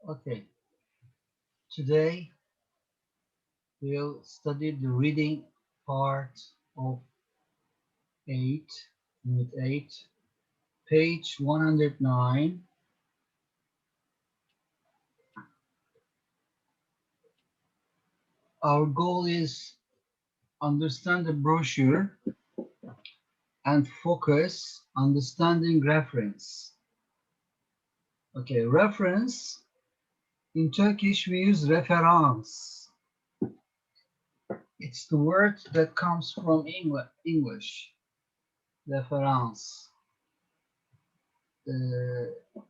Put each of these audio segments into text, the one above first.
Okay, today we'll study the reading part of 8, Unit 8, page 109. Our goal is understand the brochure and focus understanding reference. Okay, reference. In Turkish we use referans. It's the word that comes from English. Referans.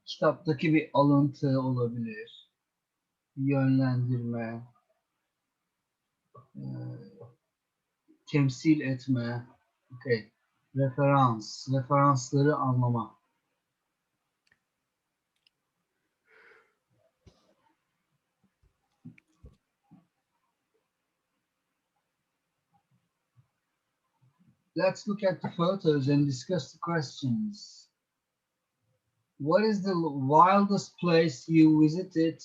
Kitaptaki bir alıntı olabilir. Yönlendirme, e, temsil etme. Okay. Referans. Referansları anlama. Let's look at the photos and discuss the questions. What is the wildest place you visited?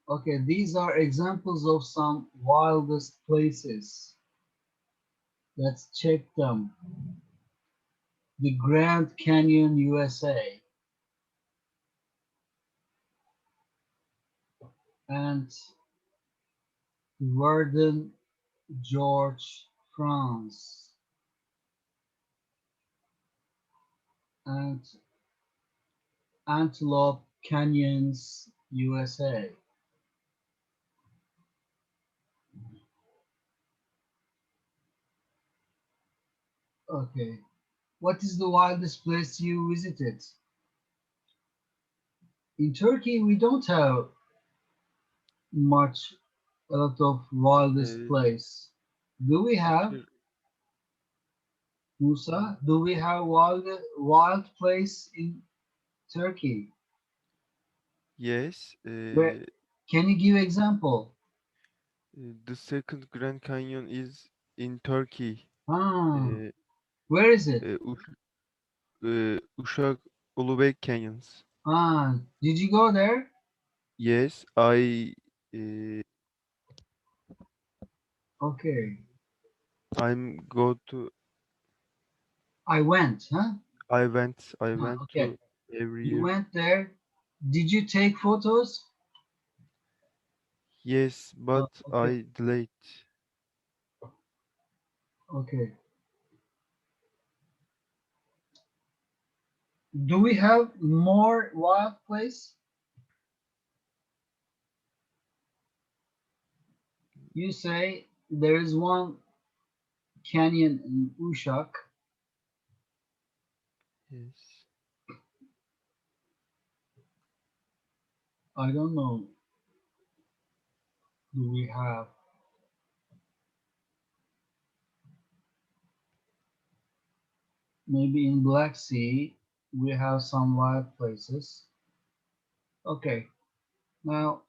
Okay, these are examples of some wildest places. Let's check them. The Grand Canyon, USA, and Verdun, George, France, and Antelope Canyons, USA. Okay. What is the wildest place you visited? In Turkey, we don't have much, a lot of wildest Uh, place. Do we have, Tur- Musa? Do we have wild place in Turkey? yes, Where, can you give example? the second Grand Canyon is in Turkey. Ah, Uh, where is it? Uşak Ulubek Canyons. Ah, did you go there? Yes, uh, Okay, I'm go to I went, huh? I Ah, went okay, to every you year. went there. Did you take photos? Yes, but Okay, I delayed. okay. Do we have more wild place? You say there is one canyon in Uşak. Yes. I don't know. Do we have? Maybe in Black Sea we have some wild places. Okay, now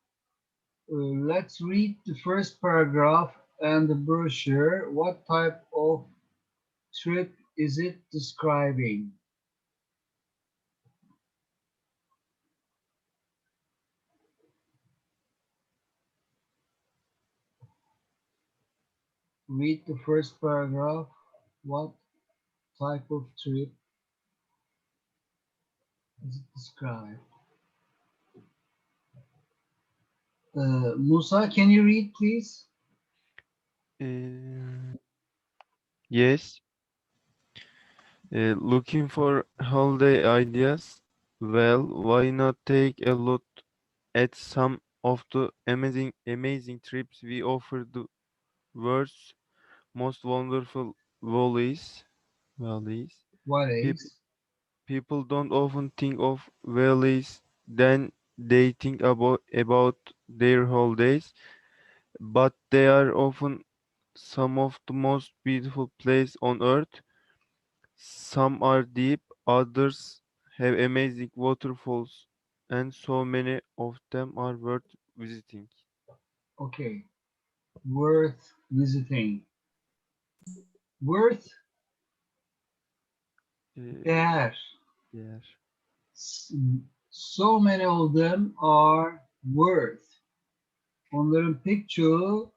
let's read the first paragraph and the brochure. What type of trip is it describing? Read the first paragraph. What type of trip is it described? Musa, can you read, please? Uh, yes. Looking for holiday ideas? Well, why not take a look at some of the amazing trips we offer the world's most wonderful valleys. What People, is? people don't often think of valleys then they think about their holidays, but they are often some of the most beautiful places on earth. Some are deep, others have amazing waterfalls, and so many of them are worth visiting. Okay, worth visiting. Worth, Uh, değer. yeah. So many of them are worth. Onların pek çoğu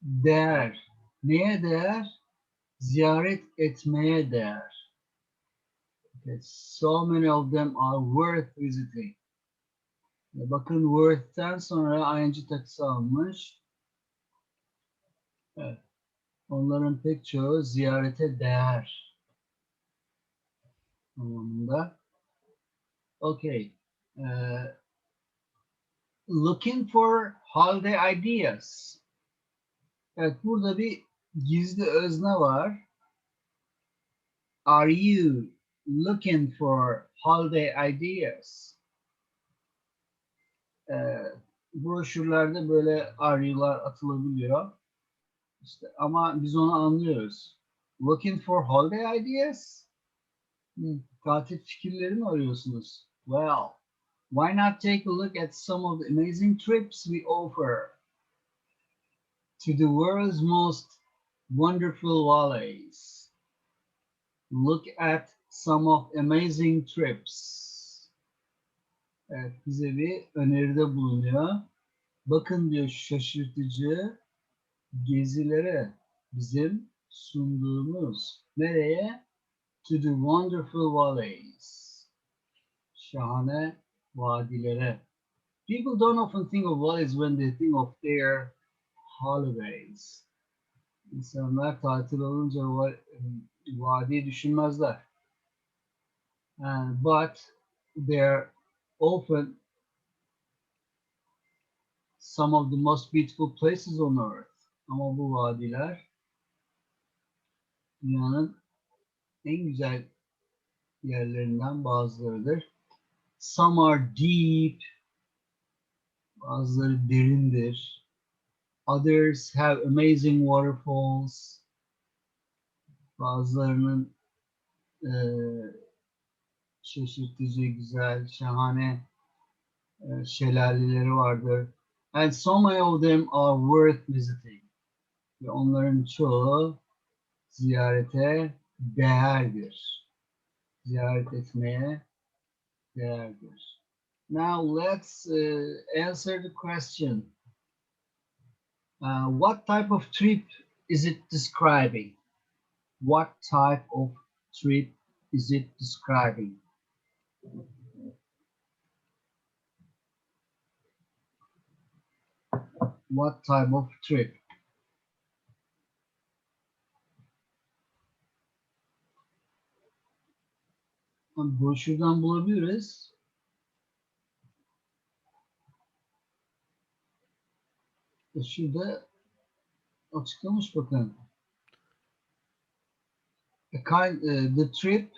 değer. Neye değer? Ziyaret etmeye değer. Okay. So many of them are worth visiting. Bakın worth'ten sonra ing takısı almış. Evet. Onların pek çoğu ziyarete değer anlamında. Okay. Looking for holiday ideas. Evet, burada bir gizli özne var. Are you looking for holiday ideas? Broşürlerde böyle are you'lar atılabiliyor. İşte, ama biz onu anlıyoruz. Looking for holiday ideas? Tatil fikirleri mi arıyorsunuz? Well, why not take a look at some of the amazing trips we offer to the world's most wonderful valleys? Look at some of amazing trips. Evet, bize bir öneride bulunuyor. Bakın diyor şaşırtıcı gezilere bizim sunduğumuz nereye? To the wonderful valleys. Şahane vadilere. People don't often think of valleys when they think of their holidays. İnsanlar tatil olunca vadiyi düşünmezler. But they're often some of the most beautiful places on earth. Ama bu vadiler dünyanın en güzel yerlerinden bazılarıdır. Some are deep, bazıları derindir. Others have amazing waterfalls. Bazılarının e, şaşırtıcı, güzel, şahane şelaleleri vardır. And so many of them are worth visiting. Ve onların çoğu ziyarete değerdir. Ziyaret etmeye değerdir. Now let's answer the question. What type of trip is it describing? What type of trip is it describing? What type of trip? Broşürden bulabiliriz. Şurada açıklamış bakın. The trip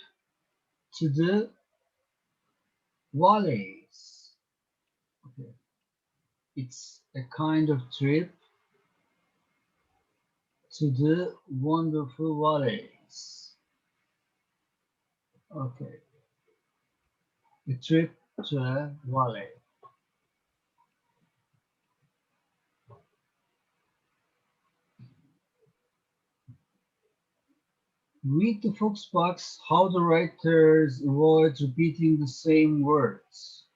to the valleys. Okay. It's a kind of trip to the wonderful valleys. Okay. A trip to a valley. Read the Fox box how the writers avoid repeating the same words.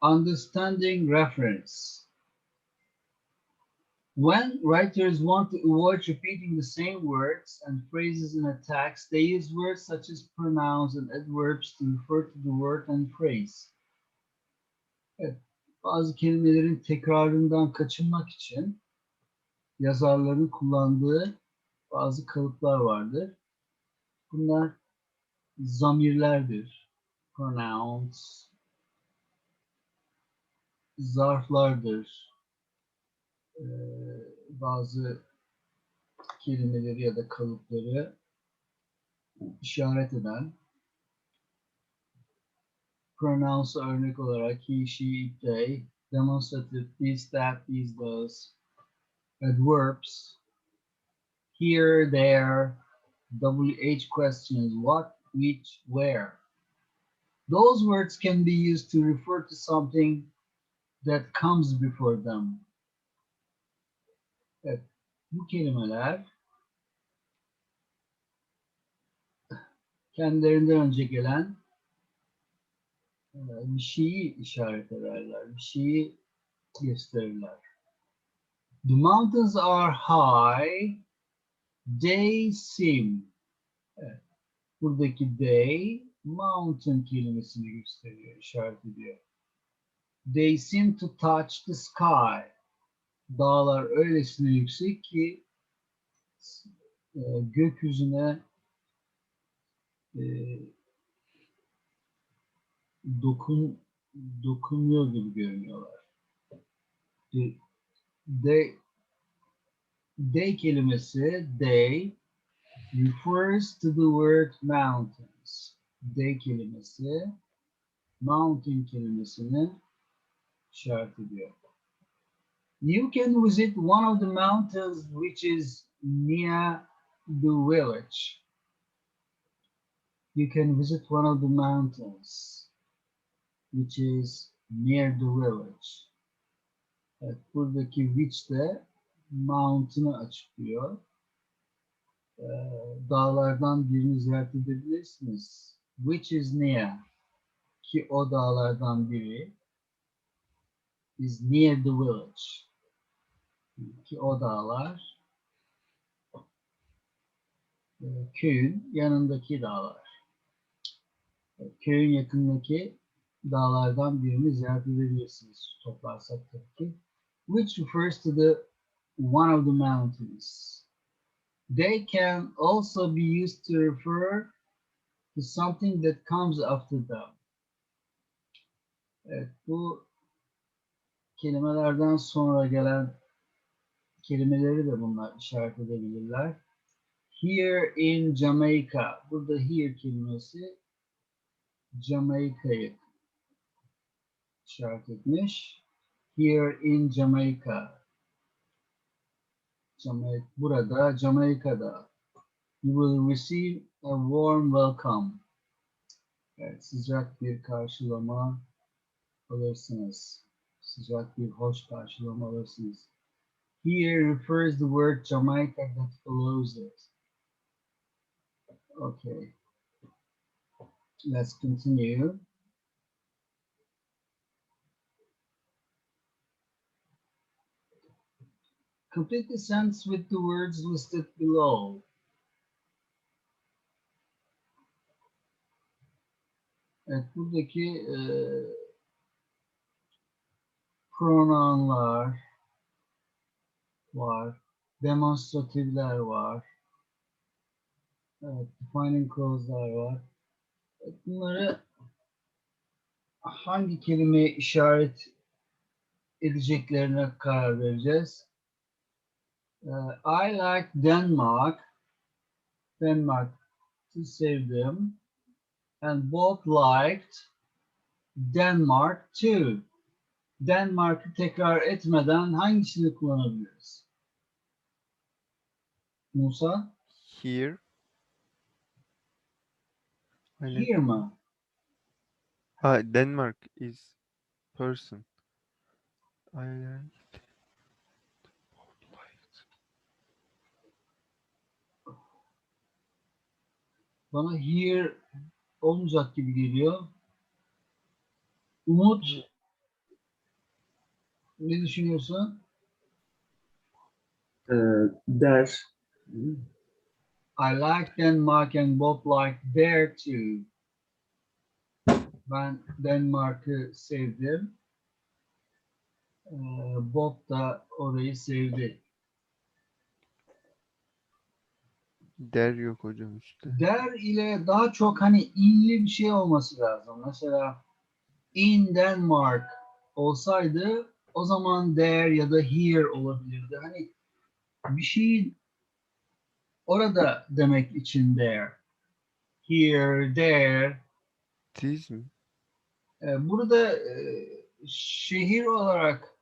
Understanding reference. When writers want to avoid repeating the same words and phrases in a text, they use words such as pronouns and adverbs to refer to the word and phrase. Evet, bazı kelimelerin tekrarından kaçınmak için yazarların kullandığı bazı kalıplar vardır. Bunlar zamirlerdir. Pronouns, zarflardır. Bazı kelimeleri ya da kalıpları işaret eden pronouns örnek olarak he, she, it, they, demonstrative, this, that, these, those, adverbs, here, there, WH questions, what, which, where. Those words can be used to refer to something that comes before them. Evet, bu kelimeler kendilerinden önce gelen bir şeyi işaret ederler, bir şeyi gösterirler. The mountains are high, they seem. Evet, buradaki they, mountain kelimesini gösteriyor, işaret ediyor. They seem to touch the sky. Dağlar öylesine yüksek ki gökyüzüne e, dokun dokunuyor gibi görünüyorlar. They, they kelimesi they refers to the word mountains. They kelimesi mountain kelimesini işaret ediyor. You can visit one of the mountains which is near the village. You can visit one of the mountains which is near the village. Evet, buradaki which de mountain'ı açıklıyor. Dağlardan birini ziyaret edebilirsiniz. Which is near, ki o dağlardan biri is near the village, ki o dağlar köyün yanındaki dağlar. Köyün yakınındaki dağlardan birini ziyaret edebilirsiniz. Toplarsak tabii ki. Which refers to the one of the mountains. They can also be used to refer to something that comes after them. Evet, bu kelimelerden sonra gelen kelimeleri de bunlar işaret edebilirler. Here in Jamaica. Burada here kelimesi Jamaica'yı işaret etmiş. Here in Jamaica. Burada, Jamaika'da. You will receive a warm welcome. Evet, sıcak bir karşılama alırsınız. Sıcak bir hoş karşılama alırsınız. Here refers the word Jamaica that follows it. Okay, let's continue. Complete the sentence with the words listed below. Evet, buradaki pronounlar var, demonstratifler var, evet, defining clause'lar var. Evet, bunları hangi kelimeye işaret edeceklerine karar vereceğiz. I like Denmark. Denmark'ı sevdim. And both liked Denmark too. Denmark'ı tekrar etmeden hangisini kullanabiliriz? Musa? Here. Aynen. Here mı? Ha, Denmark is person. I like. Bana here olmayacak gibi geliyor. Umut, ne düşünüyorsun? Der. I like Denmark and Bob like there too. Ben Denmark'ı sevdim. Bob da orayı sevdi. Der yok hocam işte. Der ile daha çok hani inli bir şey olması lazım. Mesela in Denmark olsaydı o zaman there ya da here olabilirdi. Hani bir şeyin orada demek için there. Here, there. This mi? Burada şehir olarak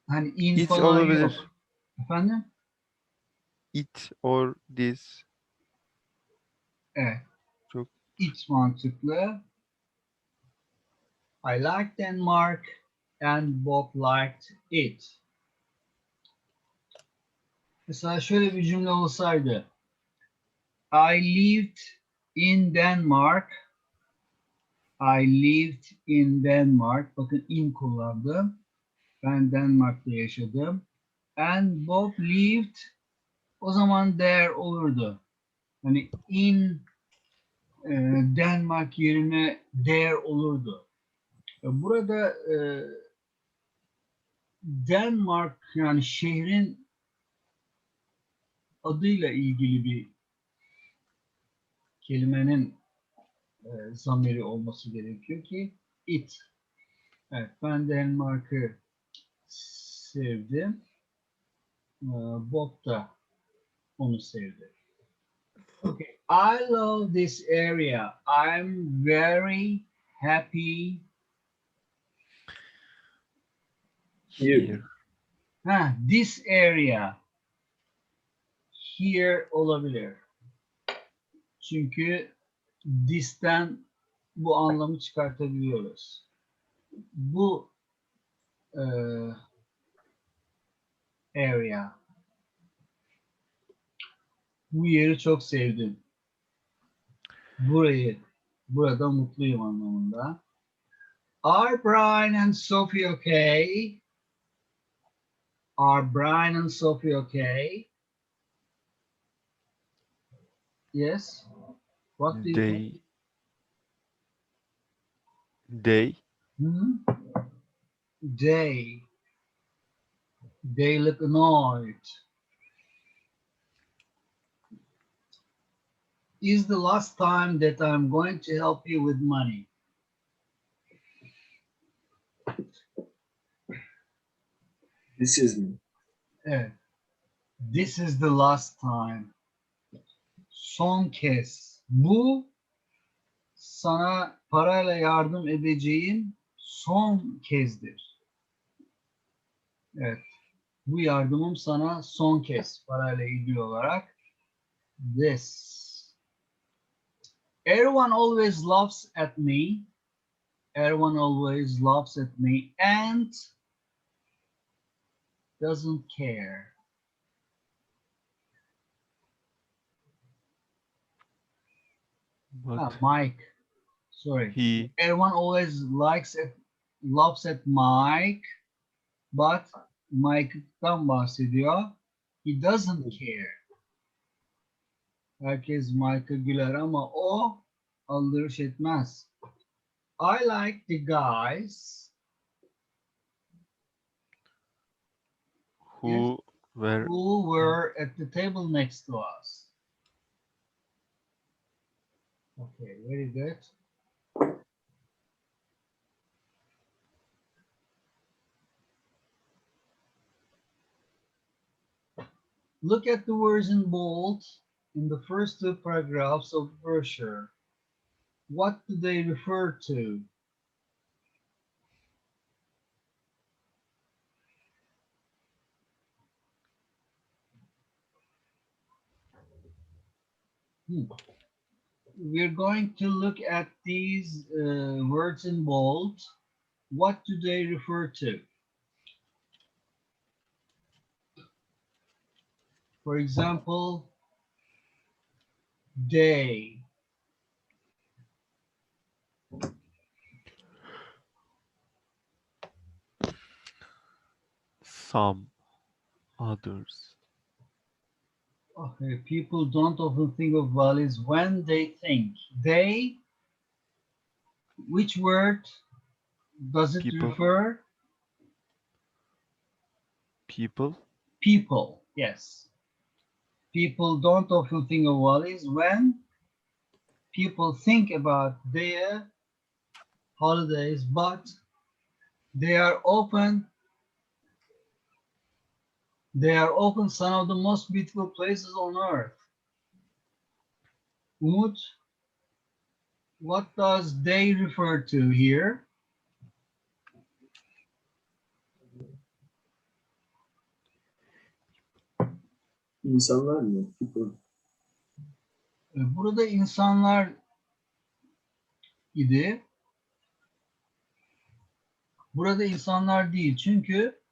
hani in It falan yok. olabilir. Efendim? It or this. Evet. Çok It mantıklı. I like Denmark and Bob liked it. Mesela şöyle bir cümle olsaydı. I lived in Denmark. I lived in Denmark. Bakın in kullandım. Ben Denmark'ta yaşadım. And Bob lived. O zaman there olurdu. Hani in Denmark yerine there olurdu. Burada Denmark yani şehrin adıyla ilgili bir kelimenin zamiri olması gerekiyor ki it. Evet, ben Denmark'ı sevdim. Bob da onu sevdi. Okay, I love this area. I'm very happy. Here. This area. Here olabilir. Çünkü this'ten bu anlamı çıkartabiliyoruz. Bu area. Bu yeri çok sevdim. Burada mutluyum anlamında. Are Brian and Sophie okay? Are Brian and Sophie okay? Yes. What do you think? They. They look annoyed. Is the last time that I'm going to help you with money. This is me. Evet. This is the last time. Son kez. Bu sana parayla yardım edeceğim son kezdir. Evet. Bu yardımım sana son kez parayla ilgili olarak. This. Everyone always laughs at me. Everyone always laughs at me and doesn't care. Mike. Sorry. He. Everyone always laughs at Mike, but Mike'dan bahsediyor. He doesn't care. Herkes Mike'a güler ama o aldırış etmez. I like the guys Who were at the table next to us. Okay, very good. Look at the words in bold in the first two paragraphs of the brochure. What do they refer to? We're going to look at these words in bold. What do they refer to? For example, they. some, others. Okay, people don't often think of values when they think. They, which word does it People. refer? People. People, yes. People don't often think of values when people think about their holidays, but they are often some of the most beautiful places on earth. Umut, what does they refer to here? İnsanlar mı? People. Burada insanlar idi. Burada insanlar değil. Çünkü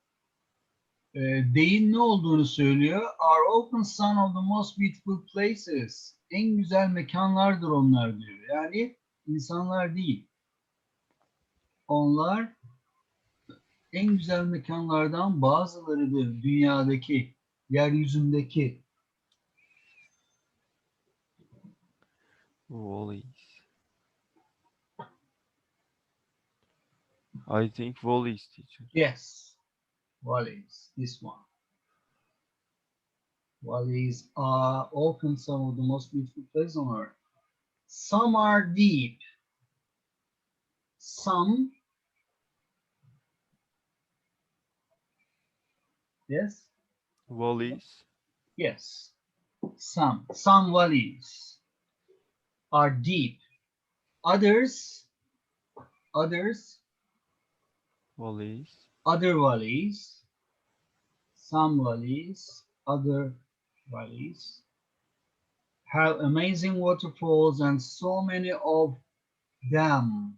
deyin ne olduğunu söylüyor. Are often some of the most beautiful places. en güzel mekanlardır onlar diyor. Yani insanlar değil. Onlar en güzel mekanlardan bazılarıdır dünyadaki, yeryüzündeki. Volleys. I think volleys, teacher. Yes, valleys, this one. Valleys are often some of the most beautiful places on earth. Some are deep. Some, yes, Volleys. yes. Some valleys are deep. Others, others, Volleys. other valleys, some valleys, other valleys have amazing waterfalls and so many of them.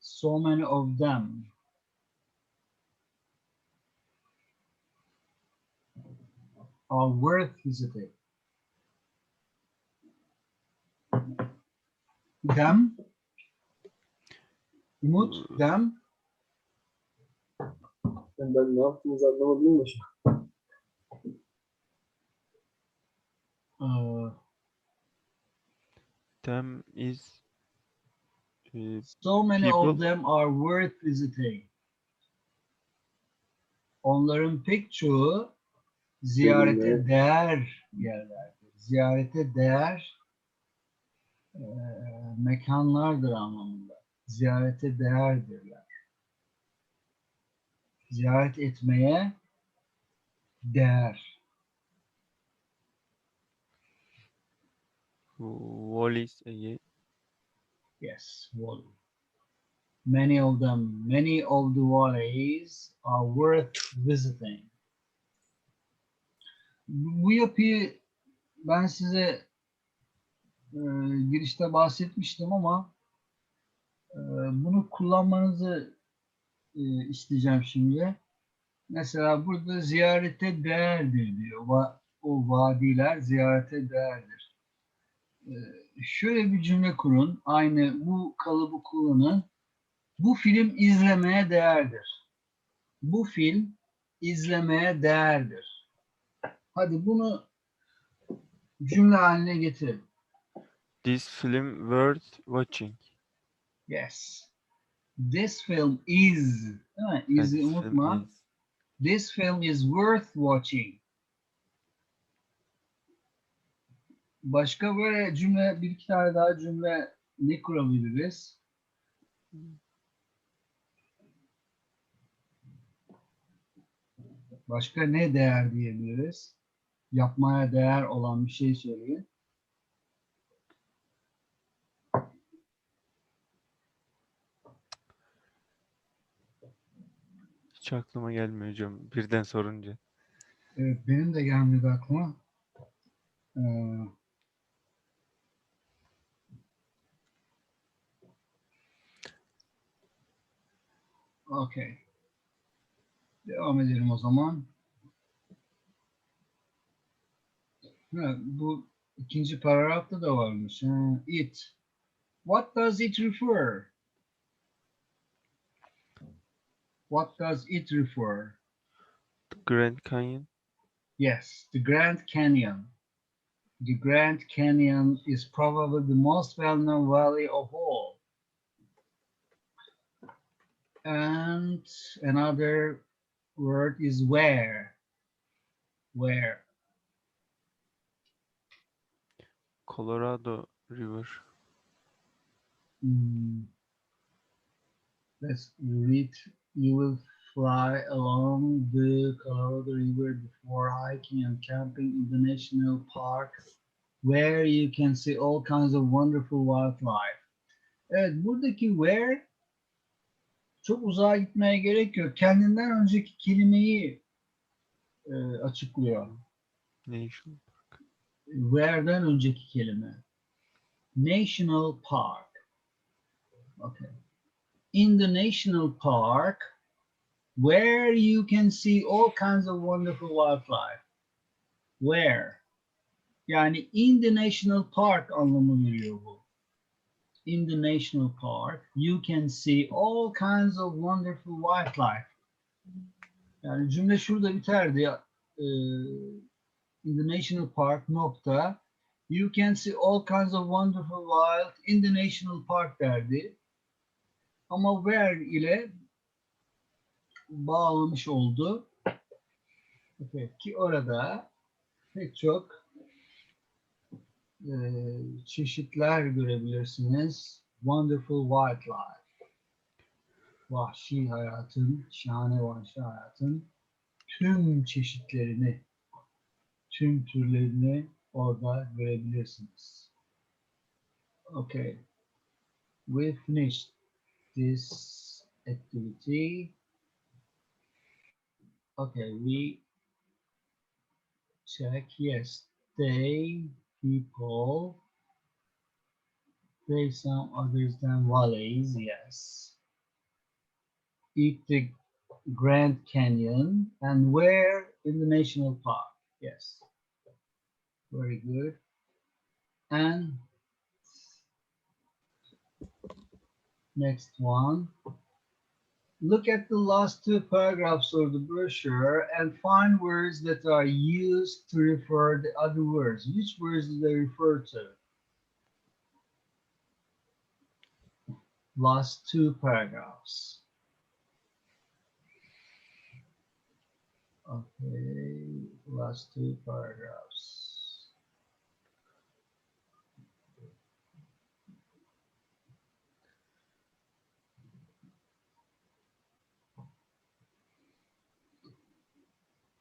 So many of them are worth visiting. Them, Umut, them, Yani ben ne yaptığınızı anlamadım da şu an. uh, Them is so many people. of them are worth visiting. Onların pek çoğu ziyarete Görülmeye. değer yerlerdir. Ziyarete değer mekanlardır anlamında. Ziyarete değerdirler. Ziyaret etmeye değer. Volleys again. Yes, valley. Many of them, many of the valleys are worth visiting. Bu yapıyı ben size girişte bahsetmiştim ama bunu kullanmanızı isteyeceğim şimdi. Mesela burada ziyarete değerdir diyor. O vadiler ziyarete değerdir. Şöyle bir cümle kurun. Aynı bu kalıbı kullanın. Bu film izlemeye değerdir. Bu film izlemeye değerdir. Hadi bunu cümle haline getirin. This film worth watching. Yes. This film is. Değil mi? And Is'i this film unutma. is. This film is worth watching. Başka böyle cümle, bir iki tane daha cümle ne kurabiliriz? Başka ne değer diyebiliriz? Yapmaya değer olan bir şey söyleyin. Hiç aklıma gelmiyor hocam birden sorunca. Evet, benim de gelmedi aklıma. Okey. Devam edelim o zaman. Bu ikinci paragrafta da varmış. It. What does it refer? What does it refer? The Grand Canyon. Yes, the Grand Canyon. The Grand Canyon is probably the most well-known valley of all. And another word is where. Where? Colorado River. Let's read. You will fly along the Colorado River before hiking and camping in the national park, where you can see all kinds of wonderful wildlife. Evet, buradaki where çok uzağa gitmeye gerek yok. Kendinden önceki kelimeyi açıklıyor. Nation. Where'den önceki kelime. National Park. Okay. In the national park, where you can see all kinds of wonderful wildlife. Where? Yani in the national park anlamı veriyor bu. In the national park, you can see all kinds of wonderful wildlife. Yani cümle şurada biterdi. In the national park nokta. You can see all kinds of wonderful wild in the national park derdi. Ama where ile bağlamış oldu. Okay. Ki orada pek çok çeşitler görebilirsiniz. Wonderful wildlife. Vahşi hayatın, şahane vahşi hayatın tüm çeşitlerini, tüm türlerini orada görebilirsiniz. Okay. We finished this activity. Okay, we check. Yes, they, people, they, some others than valleys. Yes. Eat the Grand Canyon and where in the national park. Yes. Very good. And next one. Look at the last two paragraphs of the brochure and find words that are used to refer the other words. Which words do they refer to? Last two paragraphs. Okay, last two paragraphs.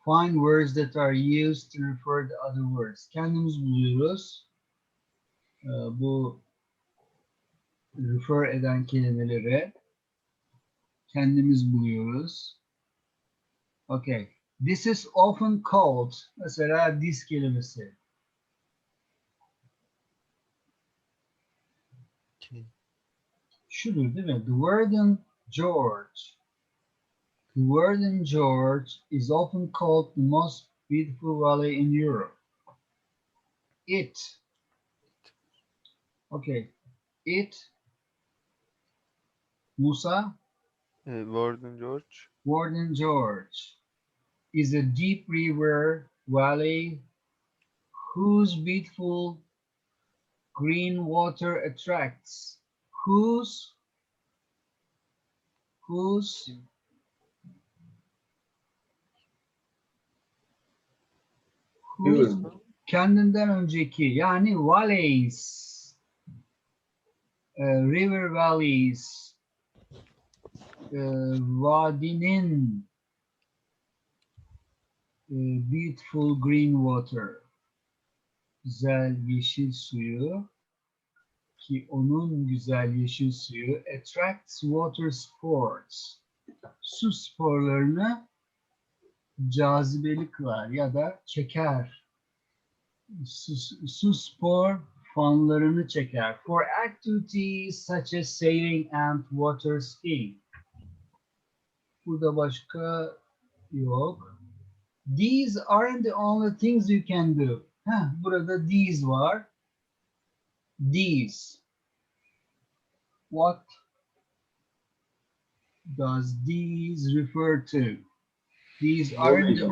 Find words that are used to refer to other words. Kendimiz buluyoruz. Bu refer eden kelimeleri kendimiz buluyoruz. Okay. This is often called. Mesela this kelimesi. Şudur değil mi? The word in George. The word in George is often called the most beautiful valley in Europe. It. Okay. It. Musa. Warden George. Warden George is a deep river valley whose beautiful green water attracts. Whose River. kendinden önceki yani valleys, river valleys, vadinin beautiful green water, güzel yeşil suyu ki onun güzel yeşil suyu attracts water sports, su sporlarını cazibeli kılar ya da çeker. Su spor fanlarını çeker. For activities such as sailing and water skiing. Burada başka yok. These aren't the only things you can do. Burada these var. These. What does these refer to? These aren't the...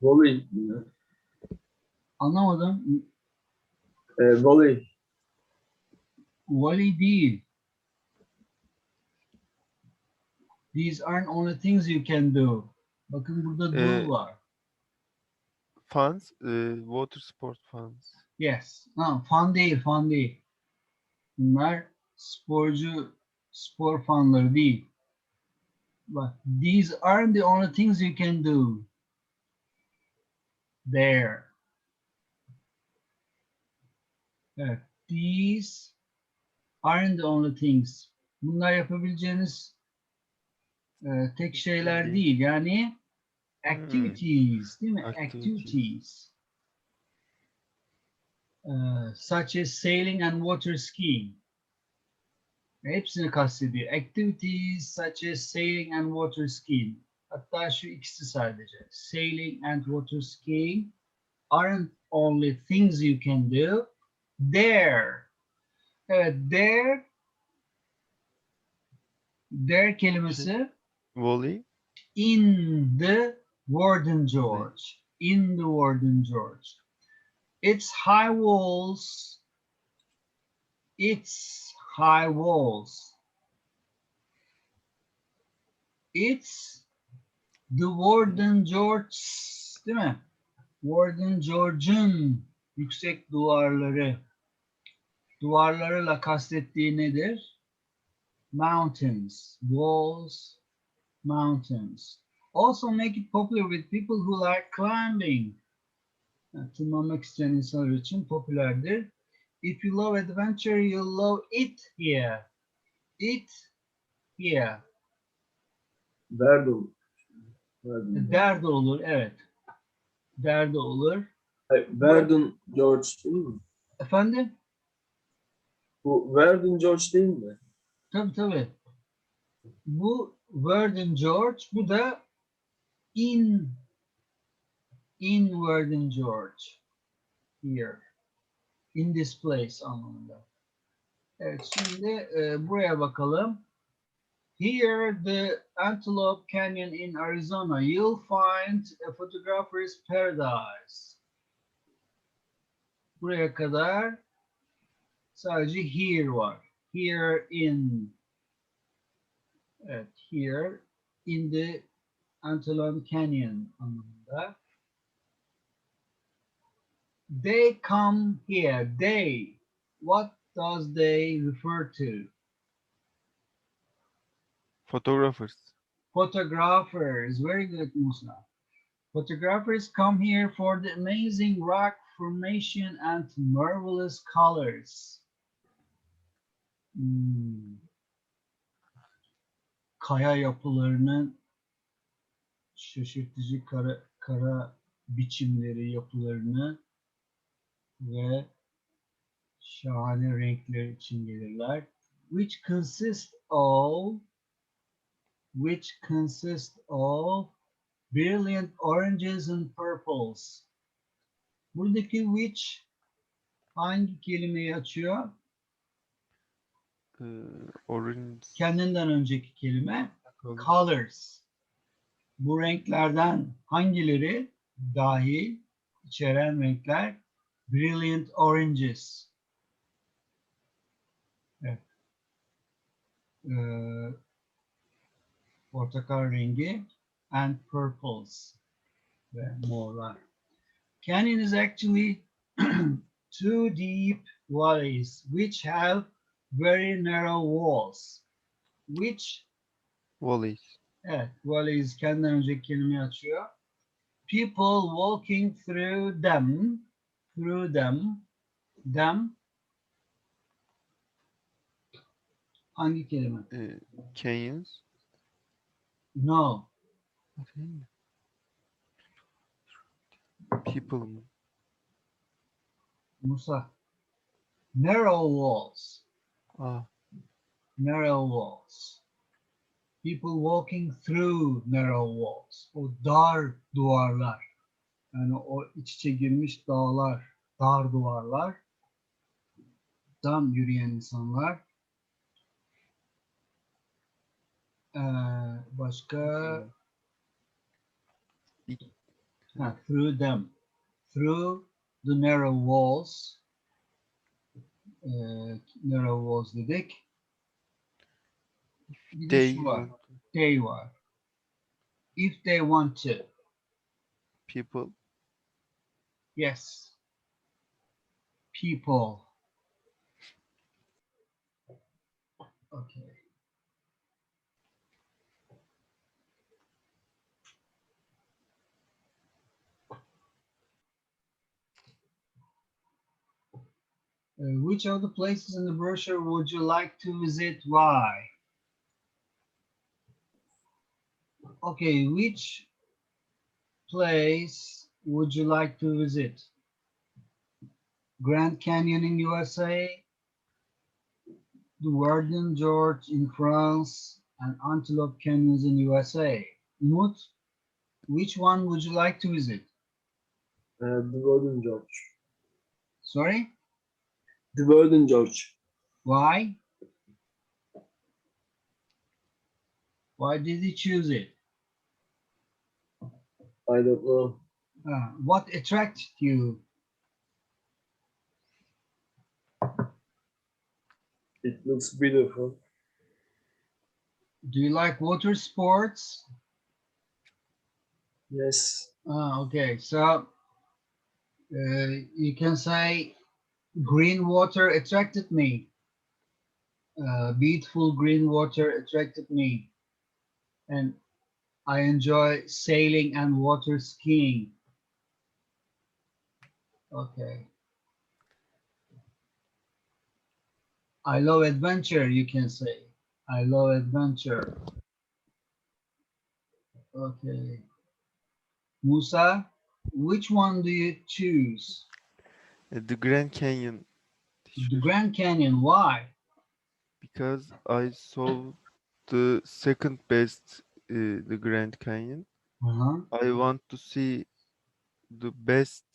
Volley. Volley. Anlamadım. Volley. Volley değil. These aren't only things you can do. Bakın burada do var. Fans, water sport fans. Yes. Fun değil, fun değil. Bunlar spor fanları değil. But these aren't the only things you can do. There. Evet. These aren't the only things. Bunlar yapabileceğiniz tek şeyler değil. Yani activities, değil mi? Activities. Such as sailing and water skiing. Hepsini kastediyor. Activities such as sailing and water skiing. Hatta şu ikisi sadece. Sailing and water skiing. aren't only things you can do. There. Evet, there kelimesi Volley. in the Warden Volley. George. In the Warden George. Its high walls. Its high walls. It's the Warden George, değil mi? Warden George'un yüksek duvarları. Duvarlarıyla kastettiği nedir? Mountains, walls, mountains. Also make it popular with people who like climbing. Yani, tırmanmak isteyen insanlar için popülerdir. If you love adventure, you'll love it here. It here. Verdun. Verdun. Der de olur, evet. Der de olur. Hayır, Verdun George değil mi? Efendim? Bu Verdun George değil mi? Tabii tabii. Bu Warden George, bu da in Warden George. Here. In this place anlamında. Evet, şimdi buraya bakalım. Here, the Antelope Canyon in Arizona, you'll find a photographer's paradise. Buraya kadar sadece here var. Here in, evet, here in the Antelope Canyon anlamında. They come here. They. What does they refer to? Photographers. Photographers. Very good, Musa. Photographers come here for the amazing rock formation and marvelous colors. Kaya yapılarının şaşırtıcı kara biçimleri, yapılarını ve şahane renkler için gelirler. Which consist of brilliant oranges and purples. Buradaki which hangi kelimeyi açıyor? Orange. Kendinden önceki kelime Color. colors. Bu renklerden hangileri dahil içeren renkler? Brilliant oranges. Evet. Portakal rengi and purples ve morlar. Canyon is actually two deep valleys which have very narrow walls. Which, Volleys. evet, valleys kendinden önceki kelimeyi açıyor. People walking through them, hangi kelime? Canyons. No, People. Musa. Narrow walls. Ah. Narrow walls. People walking through narrow walls. O dar duvarlar. Yani o iç içe girmiş dağlar, dar duvarlar. Dan yürüyen insanlar. Başka through them. Through the narrow walls. Narrow walls dedik. Bir de şu var. They var. If they want to. People. Yes. People. Okay. Which of the places in the brochure would you like to visit? Why? Okay, which place would you like to visit? Grand Canyon in USA, the Warden George in France, and Antelope Canyons in USA. Umut, which one would you like to visit? The Golden George. Sorry? The Golden George. Why? Why did you choose it? I don't know. What attracted you? It looks beautiful. Do you like water sports? Yes. Okay, so you can say green water attracted me. Beautiful green water attracted me, and I enjoy sailing and water skiing. Okay, I love adventure. You can say I love adventure. Okay, Musa, which one do you choose? The Grand Canyon, The teacher, Grand Canyon. Why? because I saw the second best, the Grand Canyon. Uh-huh. I want to see the best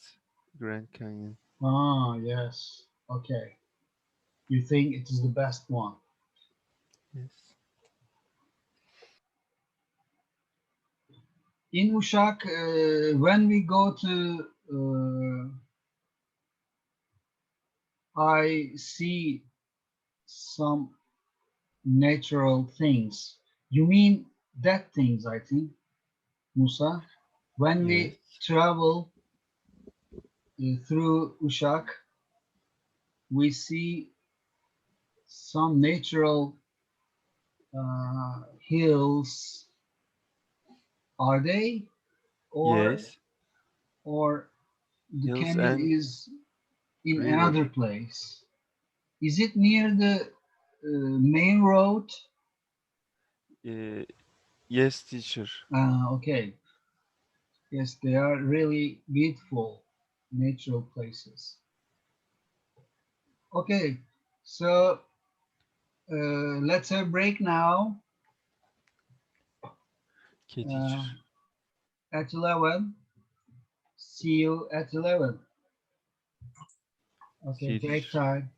Grand Canyon. Ah, yes. Okay. You think it is the best one. Yes. In Uşak, when we go to, I see some natural things. You mean that things, I think, Musa. When Yes. we travel through Uşak, we see some natural hills. Are they, or Yes. or the Hills canyon and is in river. another place? Is it near the main road? Uh, yes, teacher. Okay. Yes, they are really beautiful natural places. Okay, so let's have a break now Okay, teacher. uh, at 11. See you at 11. See Okay, you, break teacher. time.